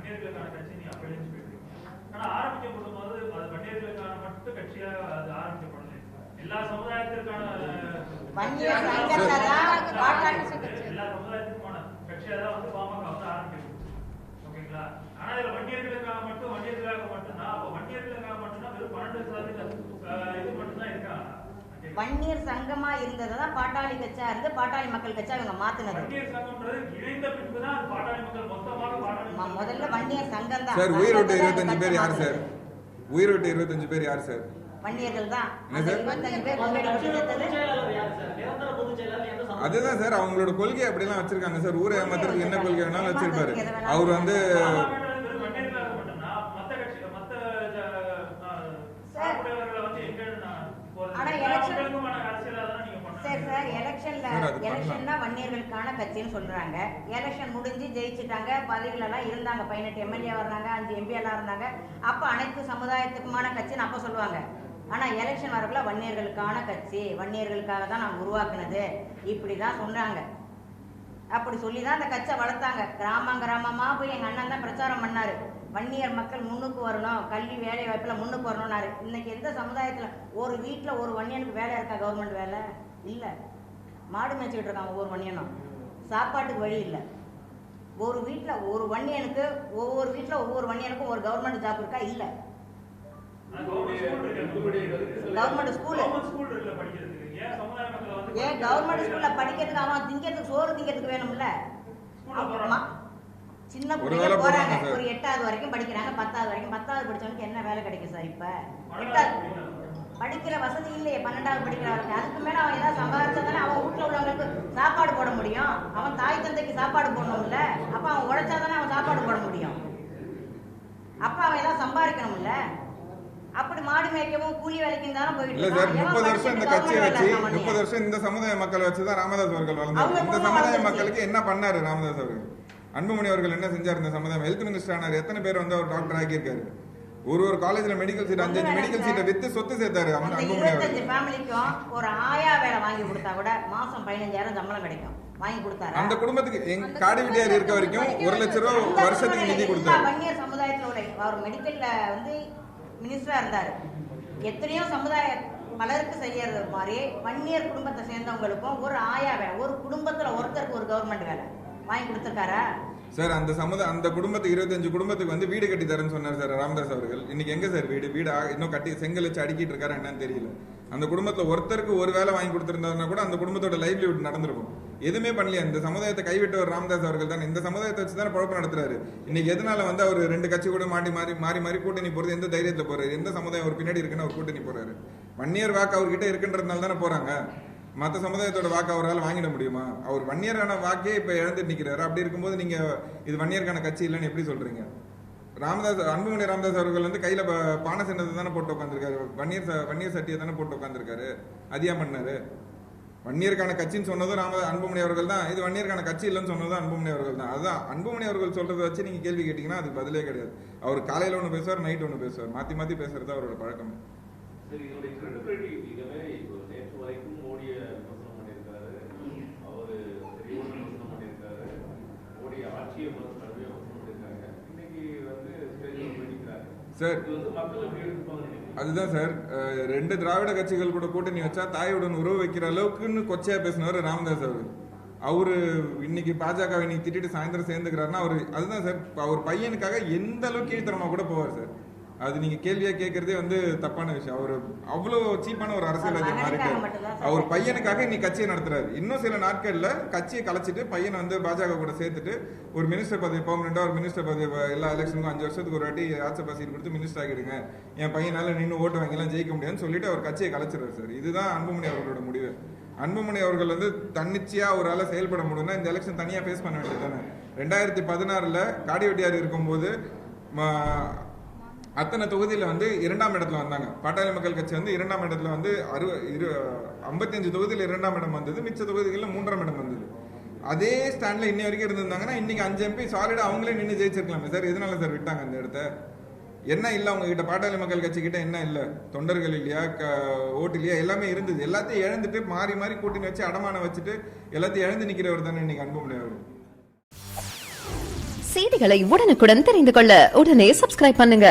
வன்னியர்களுக்கான கட்சி நீ அப்படி ஆனா ஆரம்பிக்கப்படும் போது அது வன்னியர்களுக்கான மட்டும் கட்சியாக அது ஆரம்பிக்கப்படலை. எல்லா சமுதாயத்திற்கான எல்லா சமுதாயத்துக்குமான கட்சியாக தான் வந்து பாமக வந்து ஆரம்பிக்கிறது. ஓகேங்களா? ஆனா இதுல வன்னியர்களுக்காக மட்டும்தான் அப்ப வன்னியர்களுக்காக மட்டும்தான் வெறும் 12% இது மட்டும்தான் இருக்காங்க. வன்னியர் சங்கமா இருந்ததான் பாட்டாளி கட்சியா இருந்து பாட்டாளி மக்கள் கட்சியா அவங்க மாத்தினது. முதல்ல வன்னியர் சங்கம் தான் சார். உயிரோட்ட 25 பேர் யார் சார்? உயிரோட்ட 25 பேர் யார் சார்? வன்னியர்கள் தான். 25 பேர் அதுதான் சார். அவங்களோட கொள்கை அப்படிலாம் வச்சிருக்காங்க சார். ஊரை ஏமாத்துறதுக்கு என்ன கொள்கை வேணாலும் வச்சிருப்பாரு. அவர் வந்து எலெக்ஷன்னா வன்னியர்களுக்கான கட்சின்னு சொல்றாங்க. எலெக்ஷன் முடிஞ்சு ஜெயிச்சுட்டாங்க, பதவிகள் எல்லாம் இருந்தாங்க, 18 எம்எல்ஏ வந்தாங்க, 5 எம்பி எல்லாம் இருந்தாங்க. அப்ப அனைத்து சமுதாயத்துக்குமான கட்சின்னு அப்ப சொல்லுவாங்க. ஆனா எலெக்ஷன் வரக்குள்ள வன்னியர்களுக்கான கட்சி, வன்னியர்களுக்காக தான் நான் உருவாக்குனது இப்படிதான் சொன்னாங்க. அப்படி சொல்லிதான் அந்த கட்சியை வளர்த்தாங்க. கிராமமா போய் எங்க அண்ணன் தான் பிரச்சாரம் பண்ணாரு. வன்னியர் மக்கள் முன்னுக்கு வரணும், கல்வி வேலை வாய்ப்புல முன்னுக்கு வரணும்னாரு. இன்னைக்கு எந்த சமுதாயத்துல ஒரு வீட்டுல ஒரு வன்னியனுக்கு வேலை இருக்கா? கவர்மெண்ட் வேலை இல்ல. மாடு மேய்ச்சிக்கிட்டு இருக்காங்க ஒவ்வொரு வன்னியனும். சாப்பாட்டுக்கு வழி இல்லை. ஒரு வீட்டில் ஒரு வன்னியனுக்கு ஒவ்வொரு வீட்டில் ஒவ்வொரு வன்னியனுக்கும் ஒரு கவர்மெண்ட் ஜாப் இருக்கா? இல்லை. கவர்மெண்ட் ஸ்கூல் ஏன் கவர்மெண்ட் ஸ்கூல்ல படிக்கிறதுக்கு அவன் திங்கிறதுக்கு சோறு திங்கிறதுக்கு வேணும்ல. சின்ன பிள்ளைங்க போறாங்க, ஒரு 8வது வரைக்கும் படிக்கிறாங்க, 10வது வரைக்கும். 10வது படிச்சவனுக்கு என்ன வேலை கிடைக்கும் சார்? இப்ப 8வது படிக்கிற வசதி இல்லையே, 12வது படிக்கிறவருக்கு. அதுக்கு மேல அவன் ஏதாவது சம்பாதிச்சாதானே அவன் வீட்டுல உள்ளவங்களுக்கு சாப்பாடு போட முடியும். அவன் தாய் தந்தைக்கு சாப்பாடு போடணும்ல. அப்ப அவன் உழைச்சாதானே அவன் சாப்பாடு போட முடியும். அப்ப அவன் ஏதாவது சம்பாதிக்கணும்ல. அப்படி மாடு மேய்க்கவும் கூலி வேலைக்கும் தானே போயிட்டு இல்ல சார். 30 வருஷம் இந்த கட்சியை வச்சு 30 வருஷம் இந்த சமுதாய மக்களை வச்சுதான் ராமதாஸ் அவர்கள் வளர்ந்தார். இந்த சமுதாய மக்களுக்கு என்ன பண்ணாரு ராமதாஸ் அவர்கள்? அன்புமணி அவர்கள் என்ன செஞ்சார்? இந்த சமுதாயம் ஹெல்த் மினிஸ்டர் ஆனார். எத்தனை பேர் வந்து அவர் டாக்டர் ஆக்கியிருக்காரு? ஒரு காலேஜ்ல மெடிக்கல் சீட் 5 மெடிக்கல் சீட்டை வித்து சொத்து சேர்த்தாரு. அன்புமணி அவர்கள் ஃபேமிலிக்கும் ஒரு ஆயா வேலை வாங்கி கொடுத்தா கூட மாசம் 15,000 சம்பளம் கிடைக்கும். வாங்கி கொடுத்தாரு. அந்த குடும்பத்துக்கு காடி விட்டியார் இருக்க வரைக்கும் 1 லட்சம் ரூபாய் வருஷத்துக்கு நிதி கொடுத்தாரு. வன்னியர் சமுதாயத்துல உள்ள அவர் மெடிக்கல்ல வந்து மினிஸ்டரா இருந்தாரு. எத்தனையோ சமுதாய பலருக்கு செய்யறது மாதிரி வன்னியர் குடும்பத்தை சேர்ந்தவங்களுக்கும் ஒரு ஆயா வேலை, ஒரு குடும்பத்துல ஒருத்தருக்கு ஒரு கவர்மெண்ட் வேலை வாங்கி கொடுத்துருக்காரா சார்? அந்த குடும்பத்துக்கு 25 குடும்பத்துக்கு வந்து வீடு கட்டி தரேன்னு சொன்னார் சார் ராமதாஸ் அவர்கள். இன்னைக்கு எங்க சார் வீடு இன்னும் கட்டி செங்கல் வச்சு அடிக்கிட்டு இருக்காரு என்னன்னு தெரியல. அந்த குடும்பத்துல ஒருத்தருக்கு ஒரு வேலை வாங்கி கொடுத்திருந்தா கூட அந்த குடும்பத்தோட லைவ்லிஹுட் நடந்திருக்கும். எதுவுமே பண்ணலையா? இந்த சமுதாயத்தை கைவிட்டவர் ராமதாஸ் அவர்கள் தான். இந்த சமுதாயத்தை வச்சு தான் குழப்பம் நடத்துறாரு. இன்னைக்கு எதனால வந்து அவர் 2 கட்சி கூட மாறி கூட்டணி போறது? எந்த தைரியத்துல போறாரு? எந்த சமுதாயம் ஒரு பின்னாடி இருக்குன்னு அவர் கூட்டணி போறாரு? வன்னியர் வாக்கு அவர்கிட்ட இருக்குன்றதுனால தானே போறாங்க. மற்ற சமுதாயத்தோட வாக்கு அவரால் வாங்கிட முடியுமா? அவர் வன்னியரான வாக்கே இப்ப இழந்துட்டு நிக்கிறாரு. அப்படி இருக்கும்போது நீங்க இது வன்னியருக்கான கட்சி இல்லைன்னு எப்படி சொல்றீங்க? அன்புமணி ராமதாஸ் அவர்கள் வந்து கையில பானை சின்னத்தை தானே போட்டு உட்காந்துருக்காரு. வன்னியர் சட்டியை தானே போட்டு உட்காந்துருக்காரு. அதியா பண்ணாரு. வன்னியருக்கான கட்சின்னு சொன்னதும் அன்புமணி அவர்கள் தான். இது வன்னியருக்கான கட்சி இல்லைன்னு சொன்னதும் அன்புமணி அவர்கள் தான். அதுதான் அன்புமணி அவர்கள் சொல்றதை வச்சு நீங்க கேள்வி கேட்டீங்கன்னா அதுக்கு பதிலே கிடையாது. அவர் காலையில ஒண்ணு பேசுவார், நைட் ஒண்ணு பேசுவார். மாத்தி பேசுறது அவரோட பழக்கம். சார் அதுதான் சார். 2 திராவிட கட்சிகள் கூட கூட்டணி வச்சா தாயுடன் உறவு வைக்கிற அளவுக்குன்னு கொச்சையா பேசினவர் ராமதாஸ் அவர்கள். அவரு இன்னைக்கு பாஜக இன்னைக்கு திட்டிட்டு சாயந்தரம் சேர்ந்துக்கிறாருன்னா அதுதான் சார். அவர் பையனுக்காக எந்த அளவுக்கு கீழ்த்தரமா கூட போவார் சார். அது நீங்க கேள்வியா கேட்கறதே வந்து தப்பான விஷயம். அவர் அவ்வளவு சீப்பான ஒரு அரசியல்வாதி மாறிட்டார். அவர் பையனுக்காக இன்னைக்கு கட்சியை நடத்துறாரு. இன்னும் சில நாட்கள்ல கட்சியை கலைச்சிட்டு பையனை வந்து பாஜக கூட சேர்த்துட்டு ஒரு மினிஸ்டர் பதவி பெர்மனண்டா ஒரு மினிஸ்டர் பதவி எல்லா எலெக்ஷனுக்கும் 5 வருஷத்துக்கு ஒரு வாட்டி ராஜ்யசபா சீட் கொடுத்து மினிஸ்டர் ஆகிடுங்க, என் பையனால நின்று ஓட்டு வாங்கிலாம் ஜெயிக்க முடியாதுன்னு சொல்லிட்டு அவர் கட்சியை கலைச்சிடுறாரு சார். இதுதான் அன்புமணி அவர்களோட முடிவு. அன்புமணி அவர்கள் வந்து தன்னிச்சையா அவரால் செயல்பட முடியும்னா இந்த எலெக்ஷன் தனியா ஃபேஸ் பண்ண வேண்டியது தானே. 2016 காடி வெட்டியார் இருக்கும்போது அத்தனை தொகுதியில வந்து 2ஆம் இடத்துல வந்தாங்க. பாட்டாளி மக்கள் கட்சி வந்து 2ஆம் இடத்துல வந்து 55 தொகுதியில 2ஆம் இடம் வந்தது. மிச்ச தொகுதிகளில் 3ஆம் இடம் வந்தது. அதே ஸ்டாண்ட்ல இன்னை வரைக்கும் இருந்திருந்தாங்கன்னா இன்னைக்கு 5 MP சாலிடா அவங்களே நின்று ஜெயிச்சிருக்கலாமே சார். எதனால சார் விட்டாங்க அந்த இடத்த? என்ன இல்ல அவங்க கிட்ட? பாட்டாளி மக்கள் கட்சி கிட்ட என்ன இல்ல? தொண்டர்கள் இல்லையா, ஓட்டு இல்லையா? எல்லாமே இருந்தது. எல்லாத்தையும் இழந்துட்டு மாறி கூட்டணி வச்சு அடமான வச்சுட்டு எல்லாத்தையும் இழந்து நிக்கிறவர் தானே இன்னைக்கு அன்புமணி அவர்கள். செய்திகளை உடனுக்குடன் தெரிந்து கொள்ள உடனே சப்ஸ்கிரைப் பண்ணுங்க.